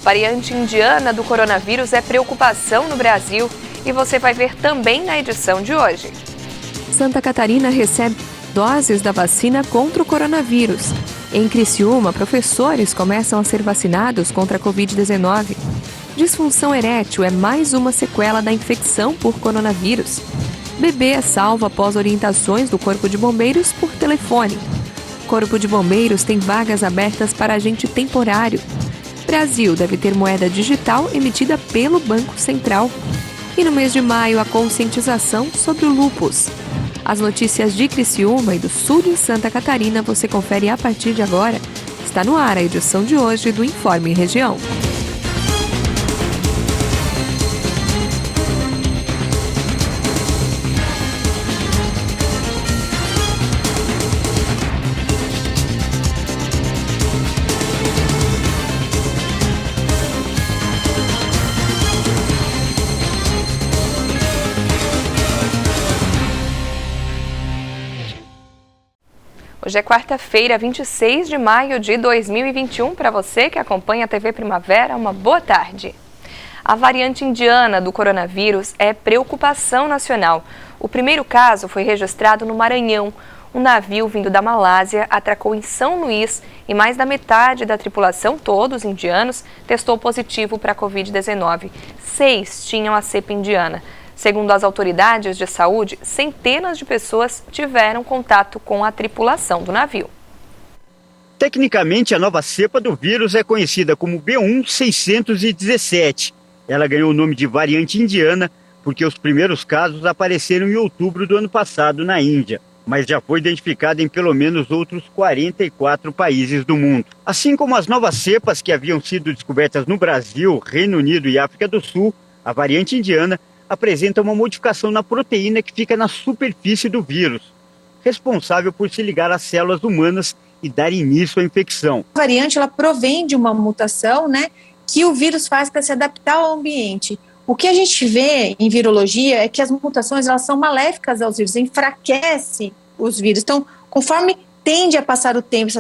Variante indiana do coronavírus é preocupação no Brasil e você vai ver também na edição de hoje. Santa Catarina recebe doses da vacina contra o coronavírus. Em Criciúma, professores começam a ser vacinados contra a Covid-19. Disfunção erétil é mais uma sequela da infecção por coronavírus. Bebê é salvo após orientações do Corpo de Bombeiros por telefone. Corpo de Bombeiros tem vagas abertas para agente temporário. Brasil deve ter moeda digital emitida pelo Banco Central. E no mês de maio, a conscientização sobre o lúpus. As notícias de Criciúma e do sul de Santa Catarina você confere a partir de agora. Está no ar a edição de hoje do Informe Região. Hoje é quarta-feira, 26 de maio de 2021. Para você que acompanha a TV Primavera, uma boa tarde. A variante indiana do coronavírus é preocupação nacional. O primeiro caso foi registrado no Maranhão. Um navio vindo da Malásia atracou em São Luís e mais da metade da tripulação, todos indianos, testou positivo para a Covid-19. 6 tinham a cepa indiana. Segundo as autoridades de saúde, centenas de pessoas tiveram contato com a tripulação do navio. Tecnicamente, a nova cepa do vírus é conhecida como B.1.617. Ela ganhou o nome de variante indiana porque os primeiros casos apareceram em outubro do ano passado na Índia, mas já foi identificada em pelo menos outros 44 países do mundo. Assim como as novas cepas que haviam sido descobertas no Brasil, Reino Unido e África do Sul, a variante indiana apresenta uma modificação na proteína que fica na superfície do vírus, responsável por se ligar às células humanas e dar início à infecção. A variante ela provém de uma mutação, que o vírus faz para se adaptar ao ambiente. O que a gente vê em virologia é que as mutações elas são maléficas aos vírus, enfraquece os vírus. Então, conforme tende a passar o tempo,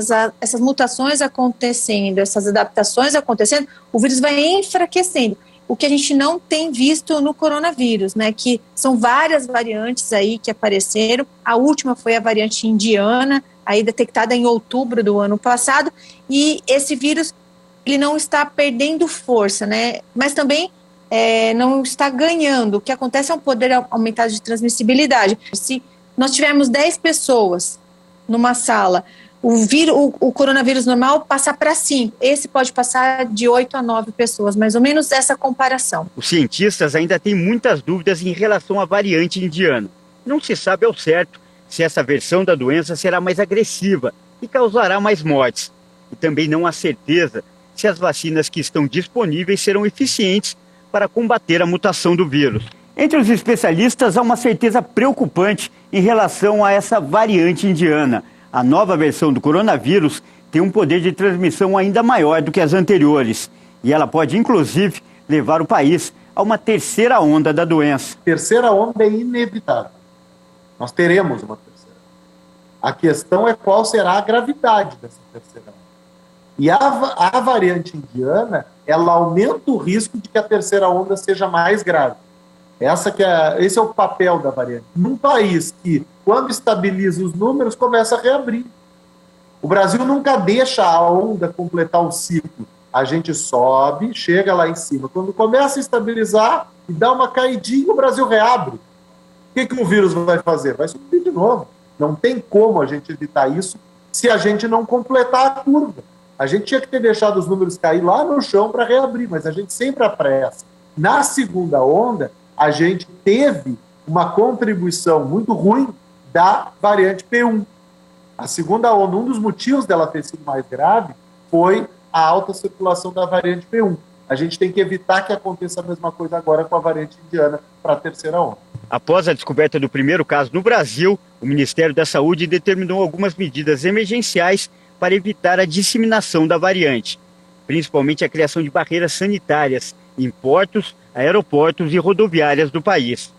essas mutações acontecendo, essas adaptações acontecendo, o vírus vai enfraquecendo. O que a gente não tem visto no coronavírus, que são várias variantes aí que apareceram. A última foi a variante indiana, aí detectada em outubro do ano passado, e esse vírus ele não está perdendo força, mas também não está ganhando. O que acontece é um poder aumentado de transmissibilidade. Se nós tivermos 10 pessoas numa sala, o coronavírus normal passa para 5. Esse pode passar de 8 a 9 pessoas, mais ou menos essa comparação. Os cientistas ainda têm muitas dúvidas em relação à variante indiana. Não se sabe ao certo se essa versão da doença será mais agressiva e causará mais mortes. E também não há certeza se as vacinas que estão disponíveis serão eficientes para combater a mutação do vírus. Entre os especialistas, há uma certeza preocupante em relação a essa variante indiana. A nova versão do coronavírus tem um poder de transmissão ainda maior do que as anteriores. E ela pode, inclusive, levar o país a uma terceira onda da doença. Terceira onda é inevitável. Nós teremos uma terceira onda. A questão é qual será a gravidade dessa terceira onda. E a variante indiana, ela aumenta o risco de que a terceira onda seja mais grave. Esse é o papel da variante. Num país que, quando estabiliza os números, começa a reabrir. O Brasil nunca deixa a onda completar o ciclo. A gente sobe, chega lá em cima. Quando começa a estabilizar e dá uma caidinha, o Brasil reabre. O que o vírus vai fazer? Vai subir de novo. Não tem como a gente evitar isso se a gente não completar a curva. A gente tinha que ter deixado os números cair lá no chão para reabrir, mas a gente sempre apressa. Na segunda onda, a gente teve uma contribuição muito ruim da variante P1. A segunda onda, um dos motivos dela ter sido mais grave foi a alta circulação da variante P1. A gente tem que evitar que aconteça a mesma coisa agora com a variante indiana para a terceira onda. Após a descoberta do primeiro caso no Brasil, o Ministério da Saúde determinou algumas medidas emergenciais para evitar a disseminação da variante, principalmente a criação de barreiras sanitárias em portos, aeroportos e rodoviárias do país.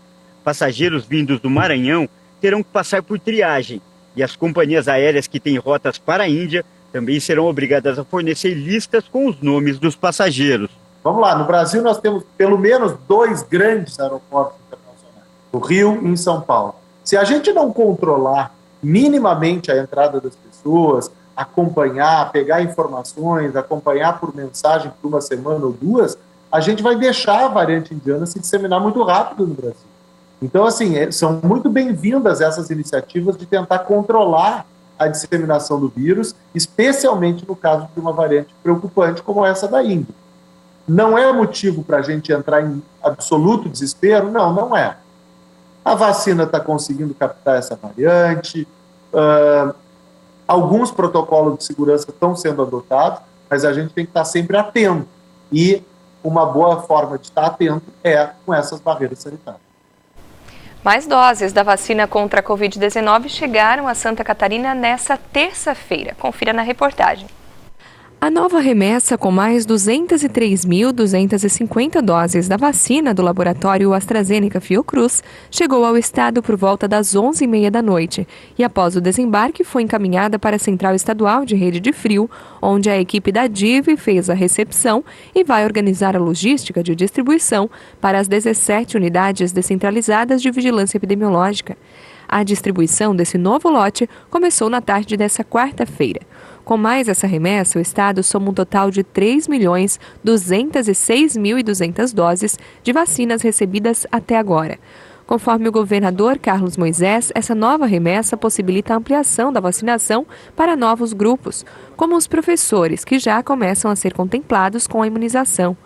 Passageiros vindos do Maranhão terão que passar por triagem e as companhias aéreas que têm rotas para a Índia Também serão obrigadas a fornecer listas com os nomes dos passageiros. Vamos lá, no Brasil nós temos pelo menos 2 grandes aeroportos internacionais, no Rio e em São Paulo. Se a gente não controlar minimamente a entrada das pessoas, acompanhar, pegar informações, acompanhar por mensagem por 1 semana ou 2, a gente vai deixar a variante indiana se disseminar muito rápido no Brasil. Então, assim, são muito bem-vindas essas iniciativas de tentar controlar a disseminação do vírus, especialmente no caso de uma variante preocupante como essa da Índia. Não é motivo para a gente entrar em absoluto desespero? Não, não é. A vacina está conseguindo captar essa variante, alguns protocolos de segurança estão sendo adotados, mas a gente tem que estar sempre atento. E uma boa forma de estar atento é com essas barreiras sanitárias. Mais doses da vacina contra a Covid-19 chegaram a Santa Catarina nesta terça-feira. Confira na reportagem. A nova remessa com mais 203.250 doses da vacina do laboratório AstraZeneca Fiocruz chegou ao estado por volta das 11h30 da noite e, após o desembarque, foi encaminhada para a Central Estadual de Rede de Frio, onde a equipe da DIV fez a recepção e vai organizar a logística de distribuição para as 17 unidades descentralizadas de vigilância epidemiológica. A distribuição desse novo lote começou na tarde dessa quarta-feira. Com mais essa remessa, o Estado soma um total de 3.206.200 doses de vacinas recebidas até agora. Conforme o governador Carlos Moisés, essa nova remessa possibilita a ampliação da vacinação para novos grupos, como os professores, que já começam a ser contemplados com a imunização.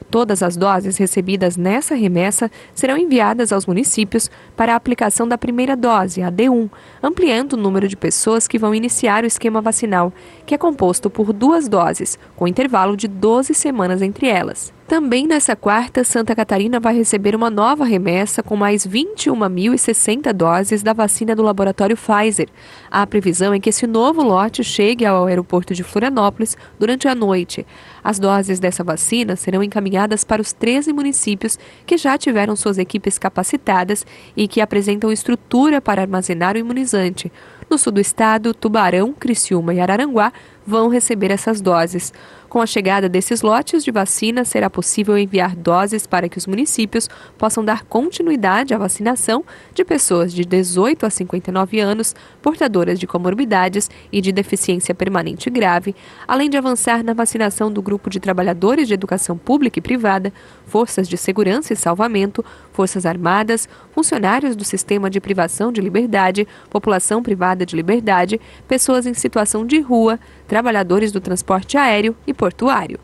Todas as doses recebidas nessa remessa serão enviadas aos municípios para a aplicação da primeira dose, a D1, ampliando o número de pessoas que vão iniciar o esquema vacinal, que é composto por 2 doses, com intervalo de 12 semanas entre elas. Também nessa quarta, Santa Catarina vai receber uma nova remessa com mais 21.060 doses da vacina do laboratório Pfizer. A previsão é que esse novo lote chegue ao aeroporto de Florianópolis durante a noite. As doses dessa vacina serão encaminhadas para os 13 municípios que já tiveram suas equipes capacitadas e que apresentam estrutura para armazenar o imunizante. No sul do estado, Tubarão, Criciúma e Araranguá vão receber essas doses. Com a chegada desses lotes de vacina, será possível enviar doses para que os municípios possam dar continuidade à vacinação de pessoas de 18 a 59 anos, portadoras de comorbidades e de deficiência permanente grave, além de avançar na vacinação do grupo de trabalhadores de educação pública e privada, forças de segurança e salvamento, forças armadas, funcionários do sistema de privação de liberdade, população privada de liberdade, pessoas em situação de rua, trabalhadores do transporte aéreo e portuário.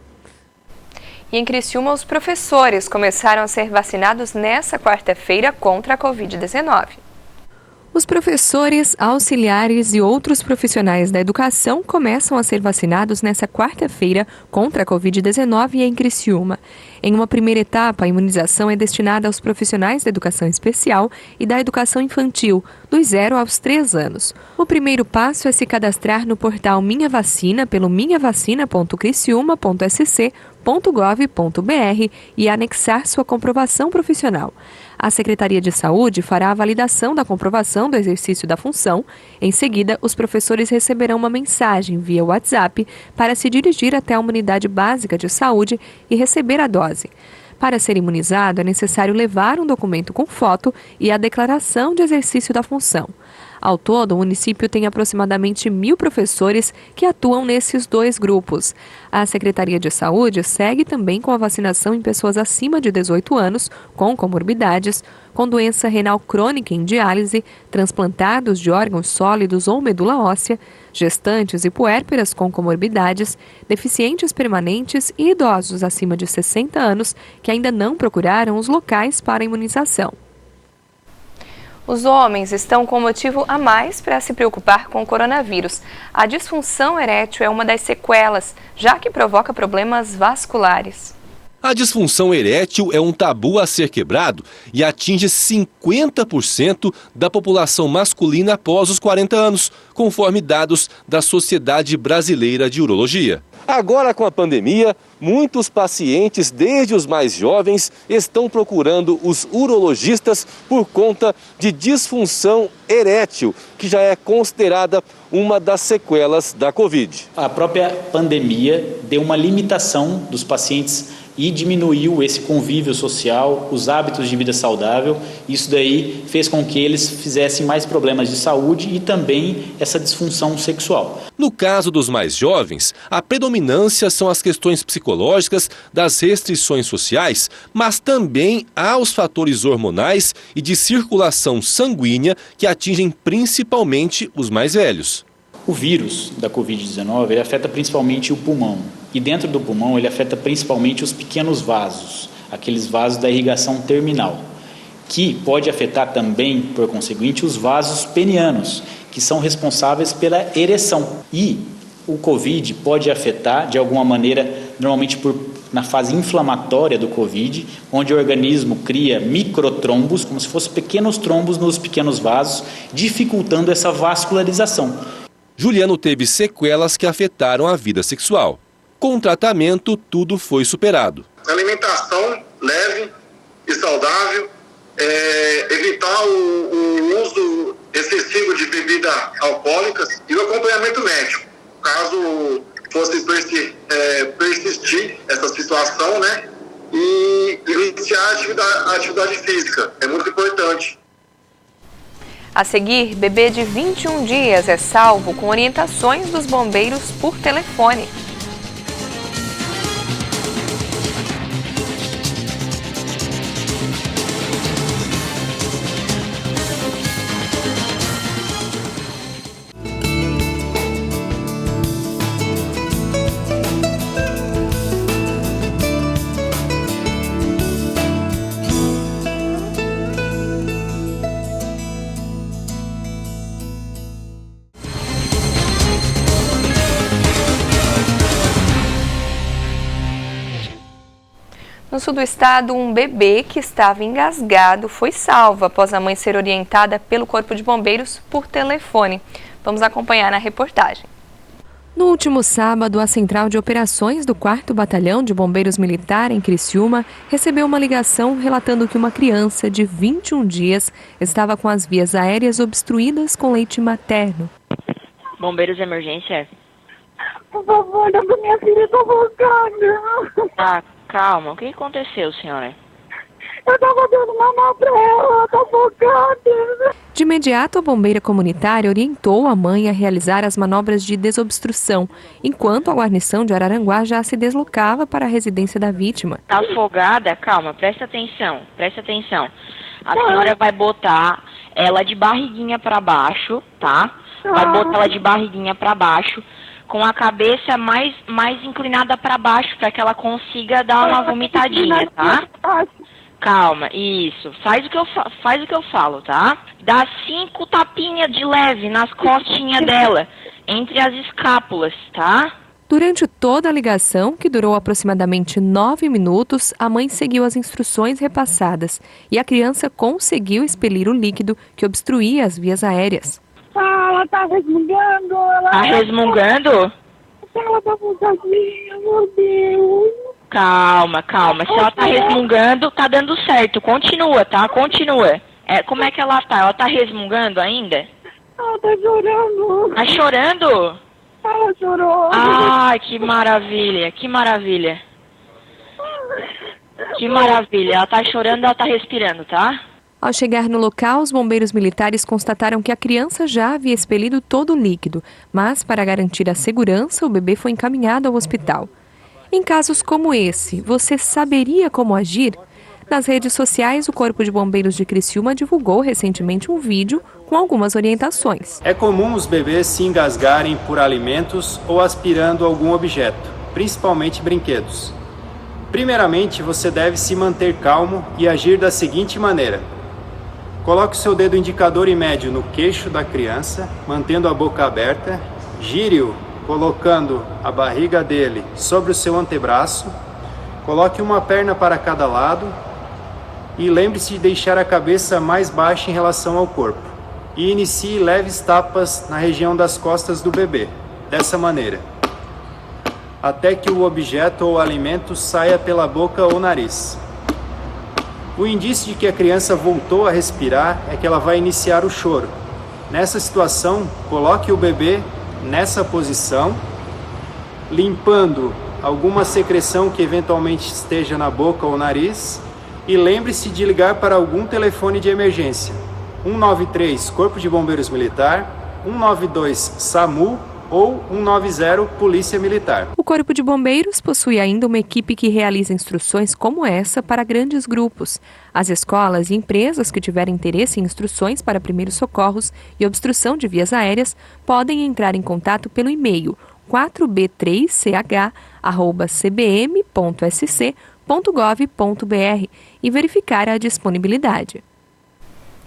E em Criciúma, os professores começaram a ser vacinados nesta quarta-feira contra a Covid-19. Os professores, auxiliares e outros profissionais da educação começam a ser vacinados nesta quarta-feira contra a Covid-19 em Criciúma. Em uma primeira etapa, a imunização é destinada aos profissionais da educação especial e da educação infantil, dos 0 aos 3 anos. O primeiro passo é se cadastrar no portal Minha Vacina pelo minhavacina.criciúma.sc.gov.br e anexar sua comprovação profissional. A Secretaria de Saúde fará a validação da comprovação do exercício da função. Em seguida, os professores receberão uma mensagem via WhatsApp para se dirigir até a unidade básica de saúde e receber a dose. Para ser imunizado, é necessário levar um documento com foto e a declaração de exercício da função. Ao todo, o município tem aproximadamente 1.000 professores que atuam nesses 2 grupos. A Secretaria de Saúde segue também com a vacinação em pessoas acima de 18 anos, com comorbidades, com doença renal crônica em diálise, transplantados de órgãos sólidos ou medula óssea, gestantes e puérperas com comorbidades, deficientes permanentes e idosos acima de 60 anos que ainda não procuraram os locais para a imunização. Os homens estão com motivo a mais para se preocupar com o coronavírus. A disfunção erétil é uma das sequelas, já que provoca problemas vasculares. A disfunção erétil é um tabu a ser quebrado e atinge 50% da população masculina após os 40 anos, conforme dados da Sociedade Brasileira de Urologia. Agora, com a pandemia, muitos pacientes, desde os mais jovens, estão procurando os urologistas por conta de disfunção erétil, que já é considerada uma das sequelas da Covid. A própria pandemia deu uma limitação dos pacientes e diminuiu esse convívio social, os hábitos de vida saudável. Isso daí fez com que eles fizessem mais problemas de saúde e também essa disfunção sexual. No caso dos mais jovens, a predominância são as questões psicológicas das restrições sociais, mas também há os fatores hormonais e de circulação sanguínea que atingem principalmente os mais velhos. O vírus da Covid-19 ele afeta principalmente o pulmão. E dentro do pulmão ele afeta principalmente os pequenos vasos, aqueles vasos da irrigação terminal, que pode afetar também, por conseguinte, os vasos penianos, que são responsáveis pela ereção. E o Covid pode afetar, de alguma maneira, normalmente na fase inflamatória do Covid, onde o organismo cria microtrombos, como se fossem pequenos trombos nos pequenos vasos, dificultando essa vascularização. Juliano teve sequelas que afetaram a vida sexual. Com o tratamento, tudo foi superado. Alimentação leve e saudável, evitar o uso excessivo de bebidas alcoólicas e o acompanhamento médico. Caso fosse persistir essa situação, né, e iniciar a atividade física, é muito importante. A seguir, bebê de 21 dias é salvo com orientações dos bombeiros por telefone. No sul do estado, um bebê que estava engasgado foi salvo após a mãe ser orientada pelo Corpo de Bombeiros por telefone. Vamos acompanhar na reportagem. No último sábado, a Central de Operações do 4º Batalhão de Bombeiros Militar, em Criciúma, recebeu uma ligação relatando que uma criança de 21 dias estava com as vias aéreas obstruídas com leite materno. Bombeiros de emergência? Por favor, minha filha está afogada. Ah, calma. O que aconteceu, senhora? Eu estava dando mamar para ela, ela está afogada. De imediato, a bombeira comunitária orientou a mãe a realizar as manobras de desobstrução, enquanto a guarnição de Araranguá já se deslocava para a residência da vítima. Tá afogada? Calma, presta atenção. A senhora vai botar ela de barriguinha para baixo, tá? Vai botar ela de barriguinha para baixo, com a cabeça mais inclinada para baixo, para que ela consiga dar uma vomitadinha, tá? Calma, isso. Faz o que eu falo, tá? Dá 5 tapinhas de leve nas costinhas dela, entre as escápulas, tá? Durante toda a ligação, que durou aproximadamente 9 minutos, a mãe seguiu as instruções repassadas e a criança conseguiu expelir o líquido que obstruía as vias aéreas. Ela tá resmungando. Tá resmungando? Ela tá afogandinha, meu Deus. Calma. Se ela tá resmungando, tá dando certo. Continua, tá? Continua. Como é que ela tá? Ela tá resmungando ainda? Ela tá chorando. Tá chorando? Ela chorou. Ai, que maravilha. Ela tá chorando, ela tá respirando, tá? Ao chegar no local, os bombeiros militares constataram que a criança já havia expelido todo o líquido, mas para garantir a segurança, o bebê foi encaminhado ao hospital. Em casos como esse, você saberia como agir? Nas redes sociais, o Corpo de Bombeiros de Criciúma divulgou recentemente um vídeo com algumas orientações. É comum os bebês se engasgarem por alimentos ou aspirando algum objeto, principalmente brinquedos. Primeiramente, você deve se manter calmo e agir da seguinte maneira. Coloque o seu dedo indicador e médio no queixo da criança, mantendo a boca aberta, gire-o, colocando a barriga dele sobre o seu antebraço, coloque uma perna para cada lado e lembre-se de deixar a cabeça mais baixa em relação ao corpo. E inicie leves tapas na região das costas do bebê, dessa maneira. até que o objeto ou alimento saia pela boca ou nariz. O indício de que a criança voltou a respirar é que ela vai iniciar o choro. Nessa situação, coloque o bebê nessa posição, limpando alguma secreção que eventualmente esteja na boca ou nariz, e lembre-se de ligar para algum telefone de emergência: 193 Corpo de Bombeiros Militar, 192 SAMU ou 190 Polícia Militar. O Corpo de Bombeiros possui ainda uma equipe que realiza instruções como essa para grandes grupos. As escolas e empresas que tiverem interesse em instruções para primeiros socorros e obstrução de vias aéreas podem entrar em contato pelo e-mail 4b3ch@cbm.sc.gov.br e verificar a disponibilidade.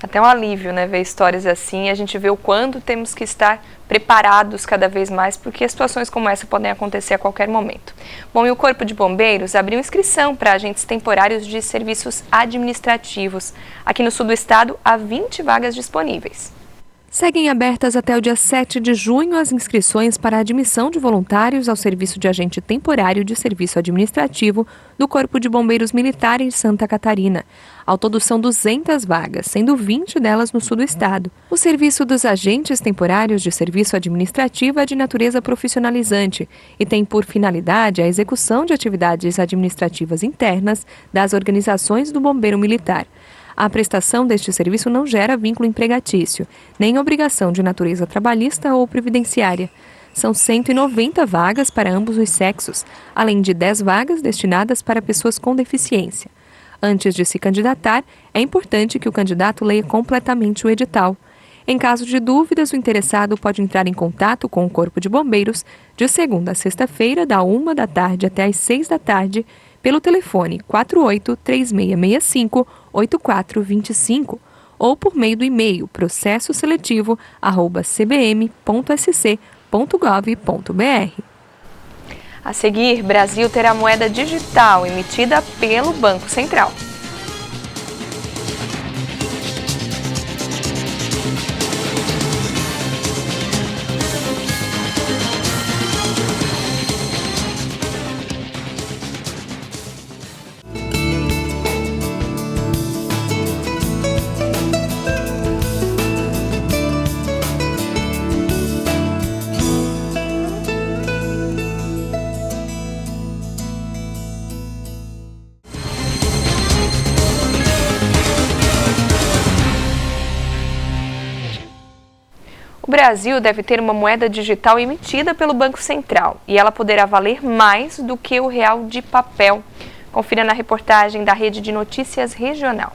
Até um alívio, né, ver histórias assim, a gente vê o quanto temos que estar preparados cada vez mais, porque situações como essa podem acontecer a qualquer momento. Bom, e o Corpo de Bombeiros abriu inscrição para agentes temporários de serviços administrativos. Aqui no sul do estado, há 20 vagas disponíveis. Seguem abertas até o dia 7 de junho as inscrições para a admissão de voluntários ao serviço de agente temporário de serviço administrativo do Corpo de Bombeiros Militar em Santa Catarina. Ao todo são 200 vagas, sendo 20 delas no sul do estado. O serviço dos agentes temporários de serviço administrativo é de natureza profissionalizante e tem por finalidade a execução de atividades administrativas internas das organizações do Bombeiro Militar. A prestação deste serviço não gera vínculo empregatício, nem obrigação de natureza trabalhista ou previdenciária. São 190 vagas para ambos os sexos, além de 10 vagas destinadas para pessoas com deficiência. Antes de se candidatar, é importante que o candidato leia completamente o edital. Em caso de dúvidas, o interessado pode entrar em contato com o Corpo de Bombeiros de segunda a sexta-feira, da 1 da tarde até às 6 da tarde, pelo telefone 48-3665-8425 ou por meio do e-mail processoseletivo@cbm.sc.gov.br. A seguir, Brasil terá moeda digital emitida pelo Banco Central. O Brasil deve ter uma moeda digital emitida pelo Banco Central e ela poderá valer mais do que o real de papel. Confira na reportagem da Rede de Notícias Regional.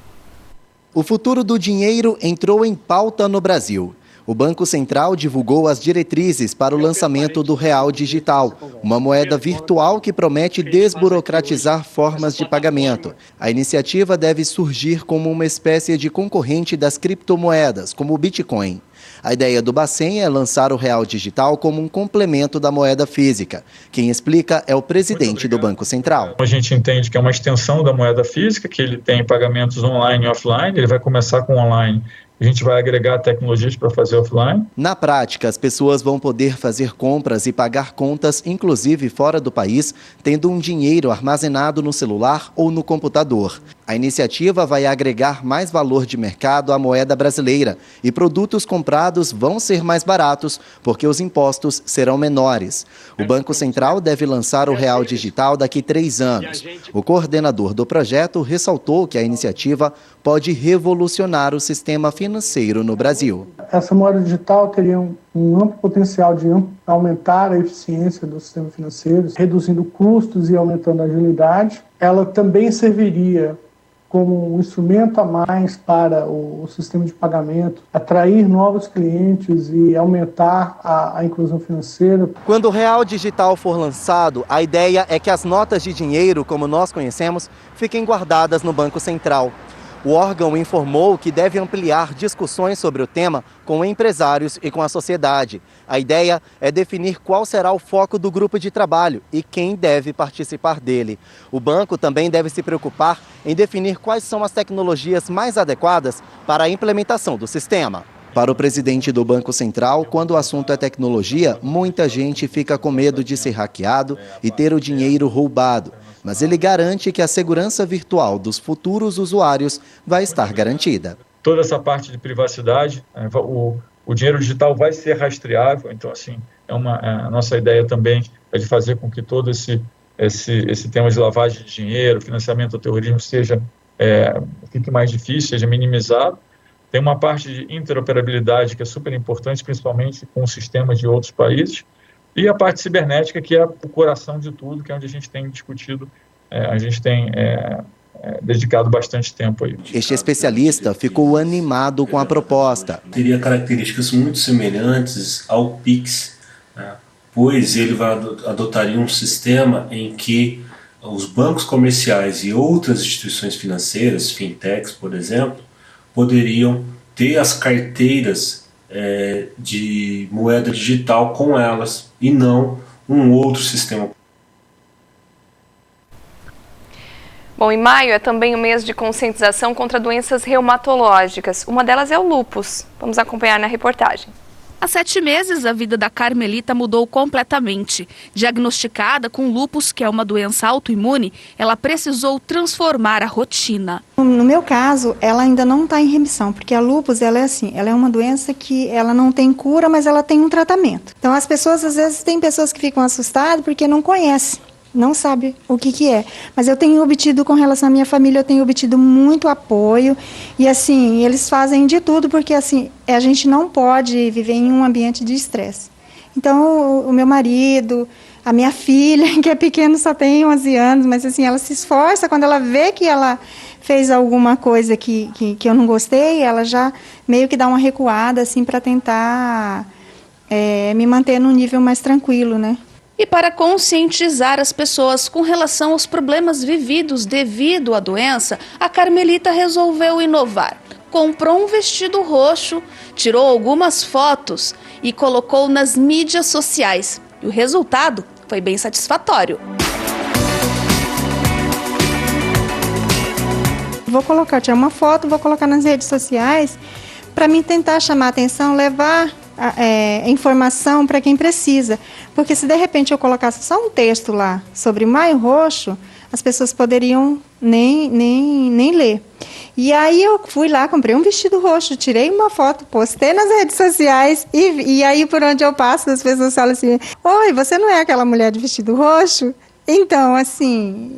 O futuro do dinheiro entrou em pauta no Brasil. O Banco Central divulgou as diretrizes para o lançamento do Real Digital, uma moeda virtual que promete desburocratizar formas de pagamento. A iniciativa deve surgir como uma espécie de concorrente das criptomoedas, como o Bitcoin. A ideia do Bacen é lançar o Real Digital como um complemento da moeda física. Quem explica é o presidente do Banco Central. A gente entende que é uma extensão da moeda física, que ele tem pagamentos online e offline, ele vai começar com online. A gente vai agregar tecnologias para fazer offline. Na prática, as pessoas vão poder fazer compras e pagar contas, inclusive fora do país, tendo um dinheiro armazenado no celular ou no computador. A iniciativa vai agregar mais valor de mercado à moeda brasileira e produtos comprados vão ser mais baratos porque os impostos serão menores. O Banco Central deve lançar o Real Digital daqui 3 anos. O coordenador do projeto ressaltou que a iniciativa pode revolucionar o sistema financeiro no Brasil. Essa moeda digital teria um amplo potencial de aumentar a eficiência do sistema financeiro, reduzindo custos e aumentando a agilidade. Ela também serviria como um instrumento a mais para o sistema de pagamento, atrair novos clientes e aumentar a inclusão financeira. Quando o Real Digital for lançado, a ideia é que as notas de dinheiro, como nós conhecemos, fiquem guardadas no Banco Central. O órgão informou que deve ampliar discussões sobre o tema com empresários e com a sociedade. A ideia é definir qual será o foco do grupo de trabalho e quem deve participar dele. O banco também deve se preocupar em definir quais são as tecnologias mais adequadas para a implementação do sistema. Para o presidente do Banco Central, quando o assunto é tecnologia, muita gente fica com medo de ser hackeado e ter o dinheiro roubado. Mas ele garante que a segurança virtual dos futuros usuários vai estar garantida. Toda essa parte de privacidade, o dinheiro digital vai ser rastreável, então assim, a nossa ideia também é de fazer com que todo esse tema de lavagem de dinheiro, financiamento do terrorismo fique mais difícil, seja minimizado. Tem uma parte de interoperabilidade que é super importante, principalmente com sistemas de outros países, e a parte cibernética, que é o coração de tudo, que é onde a gente tem discutido, a gente tem dedicado bastante tempo aí. Este especialista ficou animado com a proposta. Teria características muito semelhantes ao Pix, né? Pois ele adotaria um sistema em que os bancos comerciais e outras instituições financeiras, fintechs, por exemplo, poderiam ter as carteiras de moeda digital com elas e não um outro sistema. Bom, em maio é também o mês de conscientização contra doenças reumatológicas. Uma delas é o lúpus. Vamos acompanhar na reportagem. Há 7 meses, a vida da Carmelita mudou completamente. Diagnosticada com lúpus, que é uma doença autoimune, ela precisou transformar a rotina. No meu caso, ela ainda não está em remissão, porque a lúpus, ela é uma doença que ela não tem cura, mas ela tem um tratamento. Então, as pessoas, às vezes, tem pessoas que ficam assustadas porque não conhecem. Não sabe o que é, mas eu tenho obtido, com relação à minha família, eu tenho obtido muito apoio e assim, eles fazem de tudo porque assim, a gente não pode viver em um ambiente de estresse. Então, o meu marido, a minha filha, que é pequena, só tem 11 anos, mas assim, ela se esforça, quando ela vê que ela fez alguma coisa que eu não gostei, ela já meio que dá uma recuada assim para tentar me manter num nível mais tranquilo, né? E para conscientizar as pessoas com relação aos problemas vividos devido à doença, a Carmelita resolveu inovar. Comprou um vestido roxo, tirou algumas fotos e colocou nas mídias sociais. E o resultado foi bem satisfatório. Vou tirar uma foto, vou colocar nas redes sociais para mim tentar chamar a atenção, levar informação para quem precisa. Porque se de repente eu colocasse só um texto lá sobre Maio Roxo, as pessoas poderiam nem ler. E aí eu fui lá, comprei um vestido roxo, tirei uma foto, postei nas redes sociais e aí por onde eu passo as pessoas falam assim: oi, você não é aquela mulher de vestido roxo? Então, assim,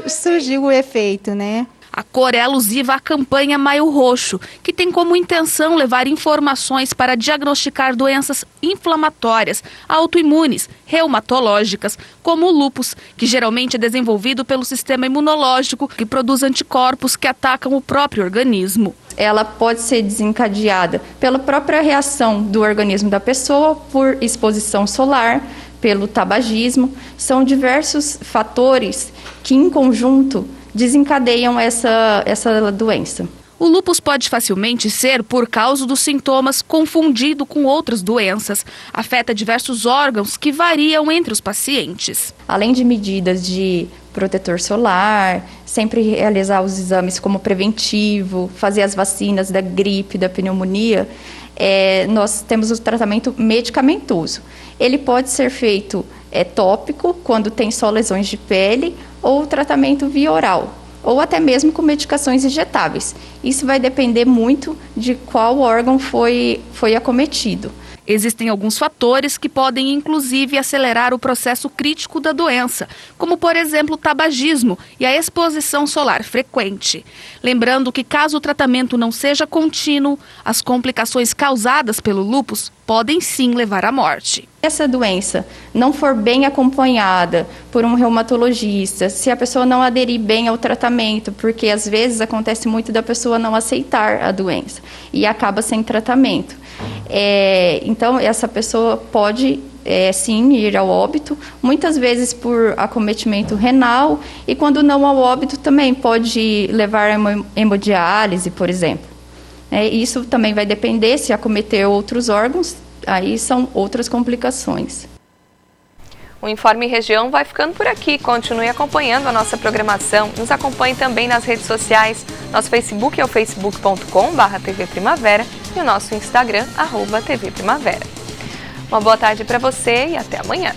surgiu o efeito, né? A cor é alusiva à campanha Maio Roxo, que tem como intenção levar informações para diagnosticar doenças inflamatórias, autoimunes, reumatológicas, como o lúpus, que geralmente é desenvolvido pelo sistema imunológico, que produz anticorpos que atacam o próprio organismo. Ela pode ser desencadeada pela própria reação do organismo da pessoa, por exposição solar, pelo tabagismo. São diversos fatores que, em conjunto, desencadeiam essa doença. O lúpus pode facilmente ser, por causa dos sintomas, confundido com outras doenças. Afeta diversos órgãos que variam entre os pacientes. Além de medidas de protetor solar, sempre realizar os exames como preventivo, fazer as vacinas da gripe, da pneumonia, nós temos o tratamento medicamentoso. Ele pode ser feito tópico, quando tem só lesões de pele, ou tratamento via oral, ou até mesmo com medicações injetáveis. Isso vai depender muito de qual órgão foi acometido. Existem alguns fatores que podem, inclusive, acelerar o processo crítico da doença, como, por exemplo, o tabagismo e a exposição solar frequente. Lembrando que, caso o tratamento não seja contínuo, as complicações causadas pelo lúpus podem sim levar à morte. Se essa doença não for bem acompanhada por um reumatologista, se a pessoa não aderir bem ao tratamento, porque às vezes acontece muito da pessoa não aceitar a doença e acaba sem tratamento. Então, essa pessoa pode, sim, ir ao óbito, muitas vezes por acometimento renal, e quando não ao óbito também pode levar a hemodiálise, por exemplo. Isso também vai depender, se acometer outros órgãos, aí são outras complicações. O Informe Região vai ficando por aqui. Continue acompanhando a nossa programação. Nos acompanhe também nas redes sociais. Nosso Facebook é o facebook.com/TV Primavera e o nosso Instagram, @TV Primavera. Uma boa tarde para você e até amanhã.